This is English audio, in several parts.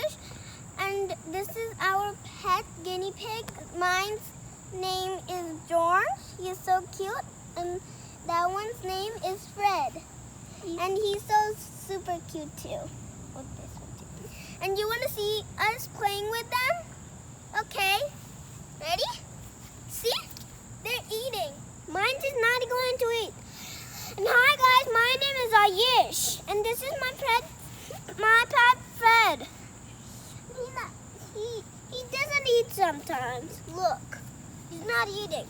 Ayesh, and this is our pet guinea pig. Mine's name is George. He's so cute, and that one's name is Fred, and he's so super cute too. With this one too. And you want to see us playing with them? Okay, ready? See, they're eating. Mine is not going to eat. And hi guys, my name is Ayesh, and this is my pet Fred. He doesn't eat sometimes. Look, he's not eating.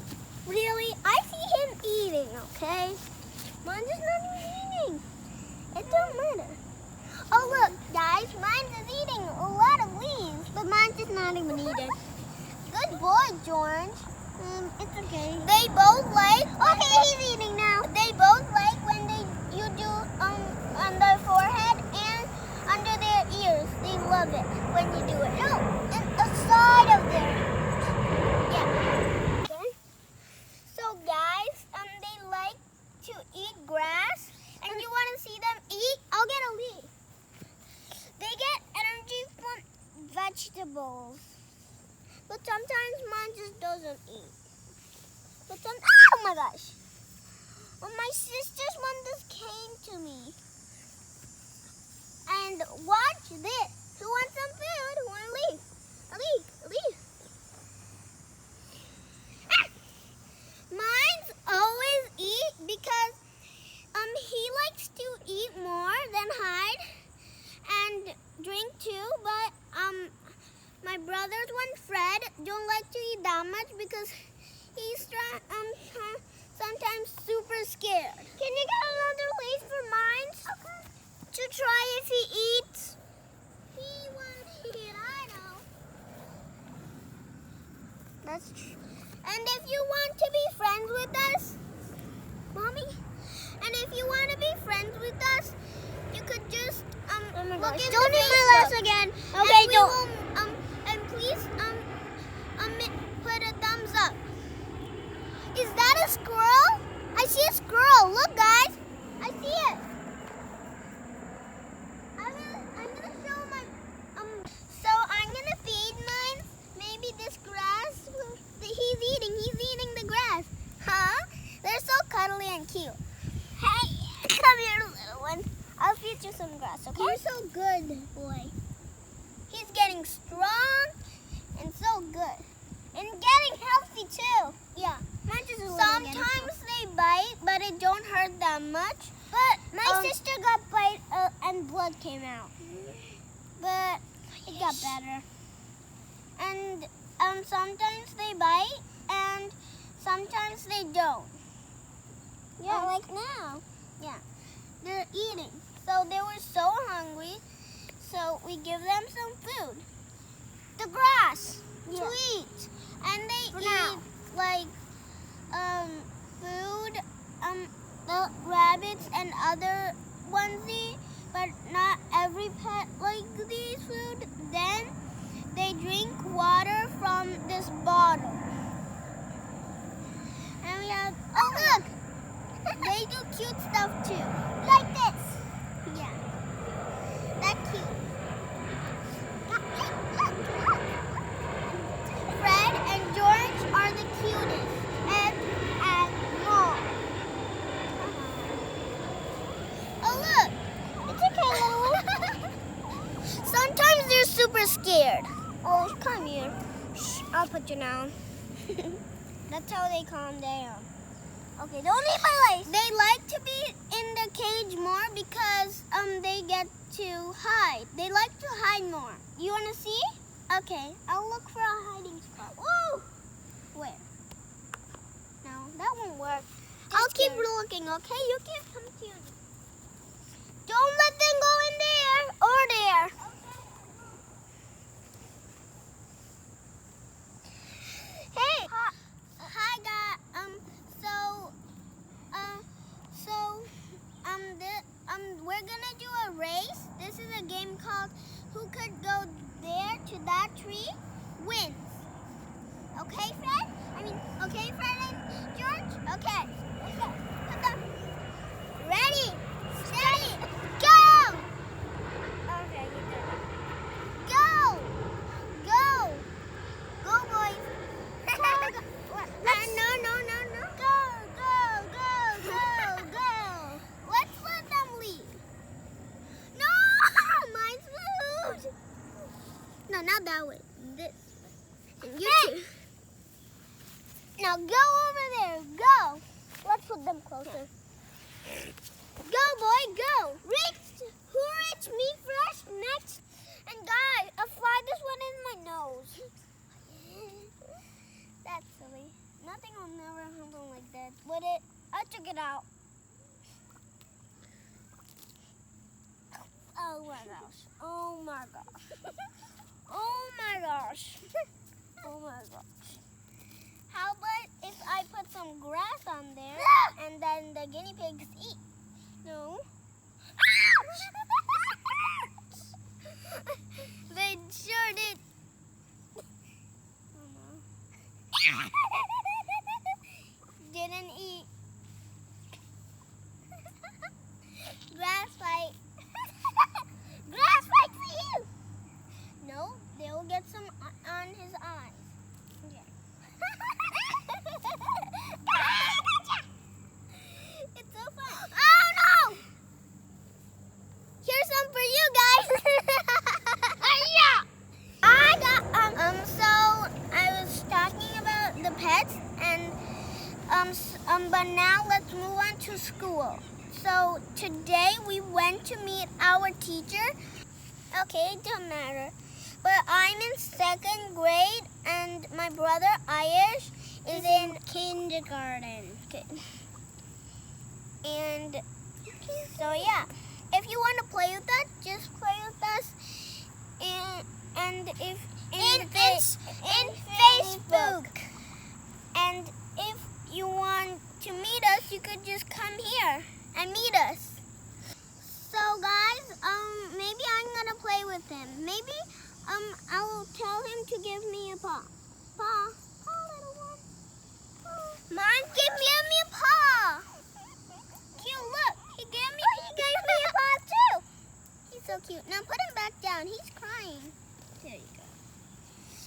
Really, I see him eating. Okay, mine is not even eating. It don't matter. Oh look, guys, mine is eating a lot of leaves, but mine is not even eating. Good boy, George. It's okay. They both like. Okay, he's eating now. They both like when you do on their forehead and under their ears. They love it when you do it. No, and the side of their ears. Yeah. Okay. So guys, they like to eat grass, and you want to see them eat? I'll get a leaf. They get energy from vegetables. But sometimes mine just doesn't eat. But oh my gosh. Well, my sister's one just came to me. And watch this. Who wants some food? Who wants a leaf? A leaf. A leaf. Ah! Mine's always eat because he likes to eat more than hide and drink too, but my brother's one, Fred, don't like to eat that much because he's sometimes super scared. Can you get another leaf for mine? Okay. To try if he eats? He won't eat, I know. That's true. And if you want to be friends with us, Mommy, and if you want to be friends with us, you could just look in don't eat my legs again. Okay, don't. And please put a thumbs up. Is that a squirrel? I see a squirrel. Look, guys. I see it. I'm gonna show my So I'm gonna feed mine. Maybe this grass. He's eating the grass. Huh? They're so cuddly and cute. Hey, come here, little one. I'll feed you some grass, okay? You're so good, boy. He's getting strong and so good. And getting healthy too. Yeah. Sometimes they bite, but it don't hurt that much. But my sister got bite and blood came out. But it got better. And sometimes they bite and sometimes they don't. Yeah, like now. Yeah. They're eating. So they were so hungry. So we give them some food. The grass to eat. And they eat like food, the rabbits and other ones eat, but not every pet like these food. Then they drink water from this bottle. And we have, oh look! They do cute stuff too. Like this. Yeah. That's cute. Look. Fred and George are the cutest. And more. Oh look. It's okay, little one. Sometimes they're super scared. Oh, come here. Shh, I'll put you down. That's how they calm down. Okay, don't eat my lace. They like to be in the cage more because they get to hide. They like to hide more. You want to see? Okay, I'll look for a hiding spot. Woo! Where? No, that won't work. I'll keep looking, okay? You can't come to you. Don't let them go in there or there. Hey! Hi, guys. We're gonna do a race. This is a game called Who Could Go There to That Tree Wins. Okay, Fred? Okay, Fred and George? Okay. Put them. Ready, steady, go! Okay, you did. not that way. This. And you too. Now go over there. Go. Let's put them closer. Go, boy, go. Who reached me first? Next. And guys, a fly just went in my nose. That's silly. Nothing will never happen like that. Would it? I took it out. Oh my gosh. Oh my gosh. Oh my gosh. Oh my gosh. How about if I put some grass on there and then the guinea pigs eat? No. They sure did. Oh no. Didn't eat. Grass fight. Grass fight for you. No, they will get some on his eyes. Yeah. It's so fun. Oh no! Here's some for you guys. Yeah. I got so I was talking about the pets and but now let's move on to school. So today we went to meet our teacher. Okay, it don't matter. But I'm in 2nd grade and my brother Ayesh is in kindergarten. Okay. And so yeah, if you want to play with us, just play with us. And if in Facebook. And if you want to meet us, you could just come here and meet us. So guys, maybe I'm gonna play with him. Maybe I will tell him to give me a paw. Paw, little one. Paw. Mom, give me a paw. Cute, look, he gave me a paw too. He's so cute. Now put him back down. He's crying. There you go.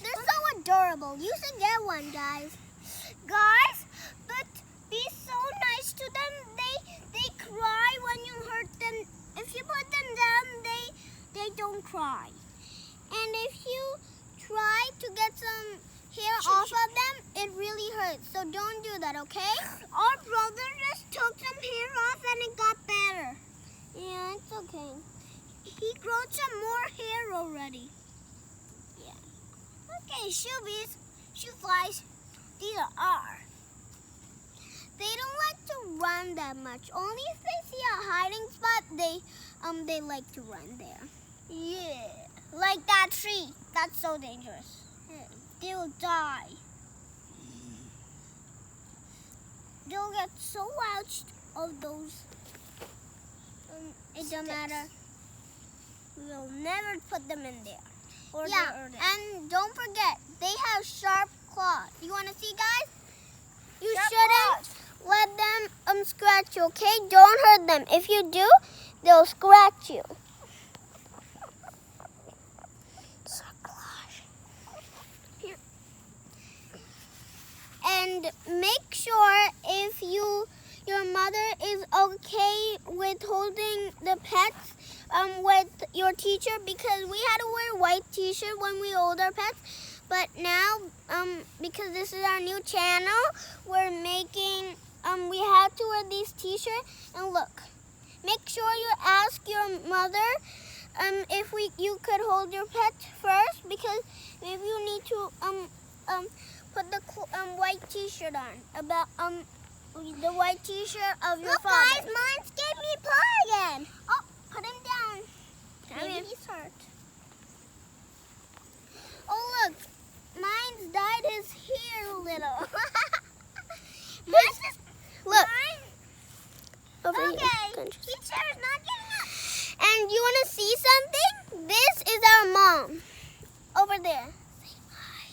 They're so adorable. You should get one, guys. Guys, but be so nice to them. They cry when you hurt them. If you put them down, they don't cry. And if you try to get some hair off of them, it really hurts. So don't do that, okay? Our brother just took some hair off and it got better. Yeah, it's okay. He grew some more hair already. Yeah. Okay, shoe flies. These are. They don't like to run that much. Only if they see a hiding spot, they like to run there. Yeah. Like that tree. That's so dangerous. They'll die. They'll get so ouched of those. It don't matter. We'll never put them in there. And don't forget, they have sharp claws. You want to see, guys? You shouldn't let them scratch you, okay? Don't hurt them. If you do, they'll scratch you. And make sure if your mother is okay with holding the pets with your teacher, because we had to wear white t-shirt when we hold our pets. But now, because this is our new channel, we're making, we have to wear these t-shirts. And look, make sure you ask your mother if you could hold your pet first, because maybe you need to put the white t-shirt on. The white t-shirt of your father. Look, guys, mine's gave me a paw again. Oh, put him down. Maybe he's hurt. Oh, look. Mine's dyed his hair a little. Look. Over here. His hair is not getting up. And you want to see something? This is our mom. Over there. Say hi.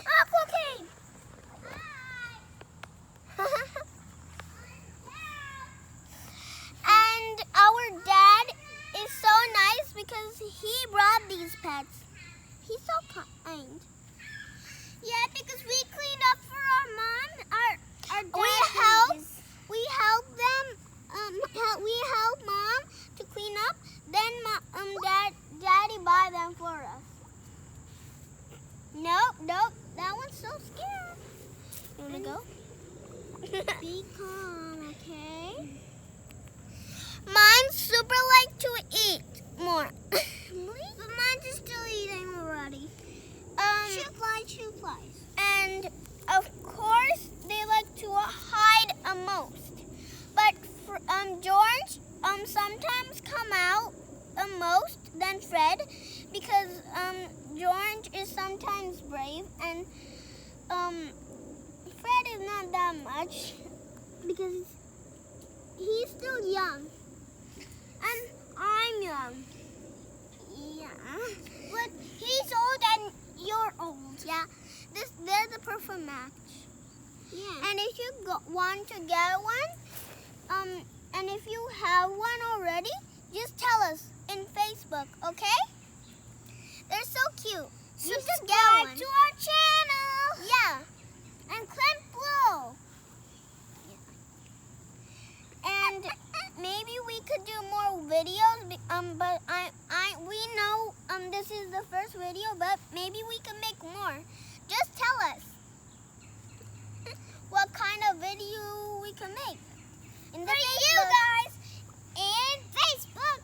Oh, okay. And our dad is so nice because he brought these pets. He's so kind. Yeah, because we cleaned up for our mom. Our dad we help them. We help mom to clean up. Then daddy buy them for us. go. Be calm, okay? Mine super like to eat more. But mine's is still eating already. Two flies. And of course, they like to hide most. But George sometimes come out most than Fred because George is sometimes brave and Fred is not that much because he's still young. And I'm young. Yeah. But he's old and you're old. Yeah. They're the perfect match. Yeah. And if you want to get one, and if you have one already, just tell us in Facebook, okay? They're so cute. Subscribe to our channel. Yeah. And click below. And maybe we could do more videos. But we know this is the first video, but maybe we can make more. Just tell us what kind of video we can make. In the Facebook. You guys in Facebook.